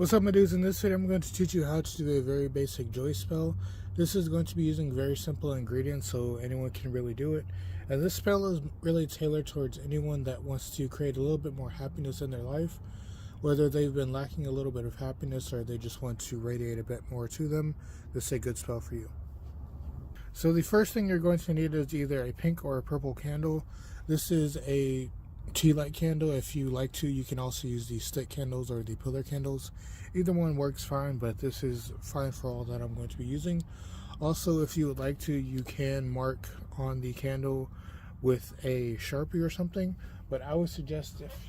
What's up, my dudes? In this video I'm going to teach you how to do a very basic joy spell. This is going to be using very simple ingredients so anyone can really do it. And this spell is really tailored towards anyone that wants to create a little bit more happiness in their life. Whether they've been lacking a little bit of happiness or they just want to radiate a bit more to them, this is a good spell for you. So the first thing you're going to need is either a pink or a purple candle. This is a tea light candle. If you like to, you can also use the stick candles or the pillar candles. Either one works fine, but this is fine for all that I'm going to be using. Also, if you would like to, you can mark on the candle with a Sharpie or something, but I would suggest if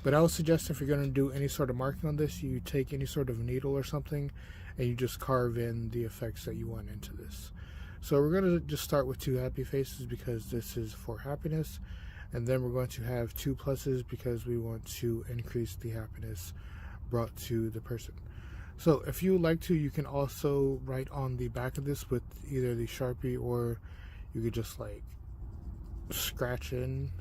you're going to do any sort of marking on this, you take any sort of needle or something and you just carve in the effects that you want into this. So we're going to just start with two happy faces because this is for happiness, and then we're going to have two pluses because we want to increase the happiness brought to the person. So if you would like to, you can also write on the back of this with either the Sharpie, or you could just like scratch in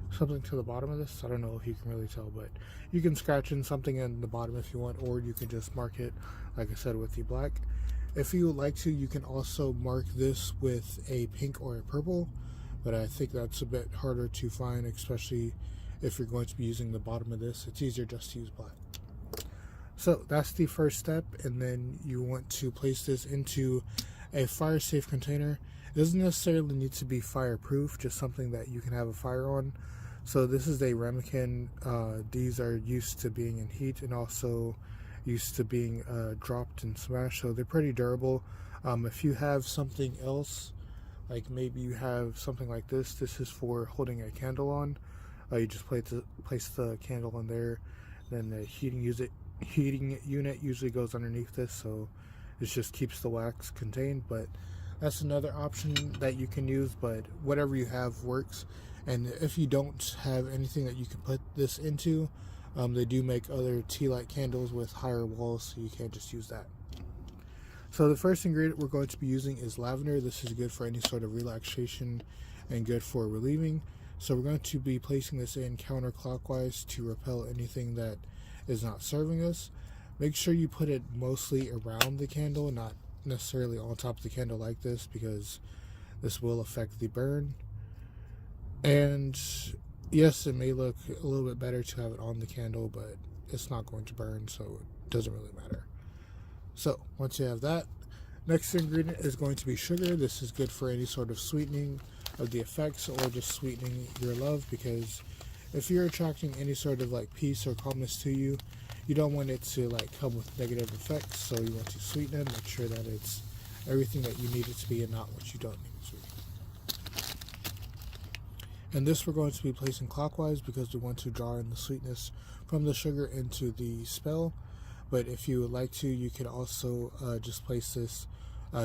something to the bottom of this. I don't know if you can really tell, but you can scratch in something in the bottom if you want, or you can just mark it, like I said, with the black. If you would like to, you can also mark this with a pink or a purple, but I think that's a bit harder to find, especially if you're going to be using the bottom of this. It's easier just to use black. So that's the first step, and then you want to place this into a fire safe container. It doesn't necessarily need to be fireproof, just something that you can have a fire on. So this is a ramekin. These are used to being in heat and also used to being dropped and smashed, so they're pretty durable. If you have something else, like maybe you have something like this, this is for holding a candle on. You just place the candle on there, then the heating unit usually goes underneath this, so it just keeps the wax contained. But that's another option that you can use, but whatever you have works. And if you don't have anything that you can put this into, they do make other tea light candles with higher walls, so you can't just use that. So the first ingredient we're going to be using is lavender. This is good for any sort of relaxation and good for relieving. So we're going to be placing this in counterclockwise to repel anything that is not serving us. Make sure you put it mostly around the candle, not necessarily on top of the candle like this, because this will affect the burn. And yes, it may look a little bit better to have it on the candle, but it's not going to burn, so it doesn't really matter. So once you have that, next ingredient is going to be sugar. This is good for any sort of sweetening of the effects or just sweetening your love, because if you're attracting any sort of like peace or calmness to you, you don't want it to like come with negative effects, so you want to sweeten it, make sure that it's everything that you need it to be and not what you don't need it to be. And this we're going to be placing clockwise because we want to draw in the sweetness from the sugar into the spell. But if you would like to, you can also just place this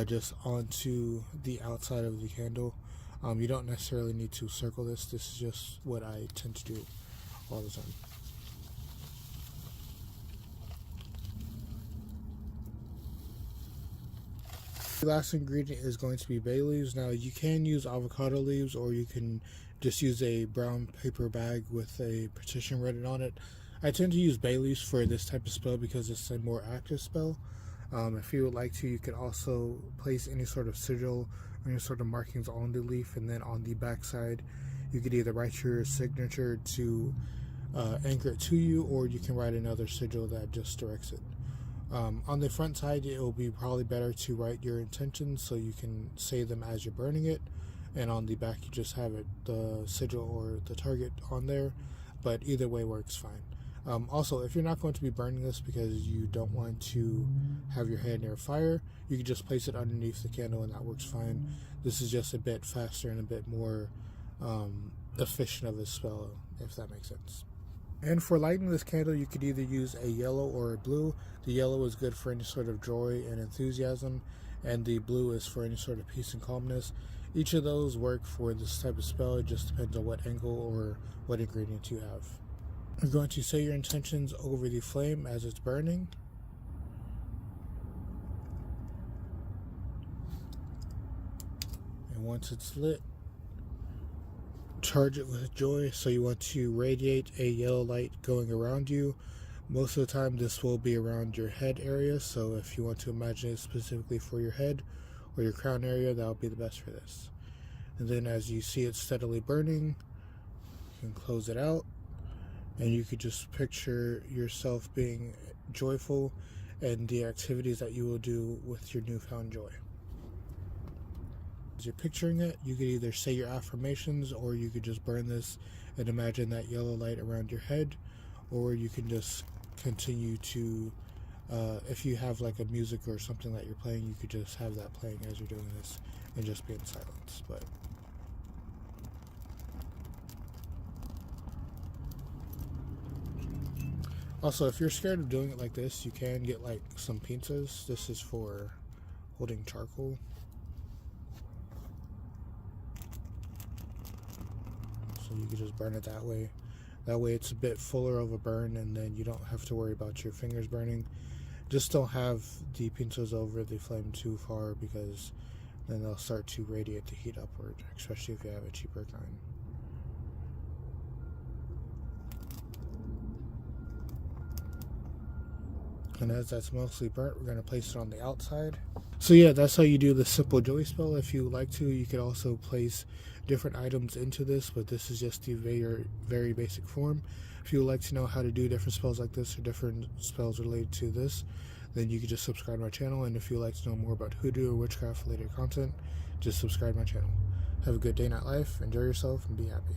just onto the outside of the candle. You don't necessarily need to circle this. This is just what I tend to do all the time. The last ingredient is going to be bay leaves. Now you can use avocado leaves, or you can just use a brown paper bag with a petition written on it. I tend to use bay leaves for this type of spell because it's a more active spell. If you would like to, you can also place any sort of sigil or any sort of markings on the leaf, and then on the back side you could either write your signature to anchor it to you, or you can write another sigil that just directs it. On the front side, it will be probably better to write your intentions so you can say them as you're burning it, and on the back you just have it, the sigil or the target on there, but either way works fine. Also, if you're not going to be burning this because you don't want to have your hand near fire, you can just place it underneath the candle and that works fine. This is just a bit faster and a bit more efficient of a spell, if that makes sense. And for lighting this candle, you could either use a yellow or a blue. The yellow is good for any sort of joy and enthusiasm, and the blue is for any sort of peace and calmness. Each of those work for this type of spell. It just depends on what angle or what ingredient you have. You're going to say your intentions over the flame as it's burning. And once it's lit, charge it with joy. So you want to radiate a yellow light going around you. Most of the time this will be around your head area, so if you want to imagine it specifically for your head or your crown area, that would be the best for this. And then as you see it steadily burning, you can close it out, and you could just picture yourself being joyful and the activities that you will do with your newfound joy. As you're picturing it, you could either say your affirmations, or you could just burn this and imagine that yellow light around your head, or you can just continue to, if you have like a music or something that you're playing, you could just have that playing as you're doing this and just be in silence. But also, if you're scared of doing it like this, you can get like some pinzas. This is for holding charcoal. So you can just burn it that way. That way it's a bit fuller of a burn, and then you don't have to worry about your fingers burning. Just don't have the pinzas over the flame too far, because then they'll start to radiate the heat upward, especially if you have a cheaper kind. And as that's mostly burnt, we're going to place it on the outside. So yeah, that's how you do the simple joy spell. If you like to, you could also place different items into this, but this is just the very basic form. If you would like to know how to do different spells like this or different spells related to this, then you can just subscribe to my channel. And if you'd like to know more about hoodoo or witchcraft related content, just subscribe to my channel. Have a good day, night life, enjoy yourself, and be happy.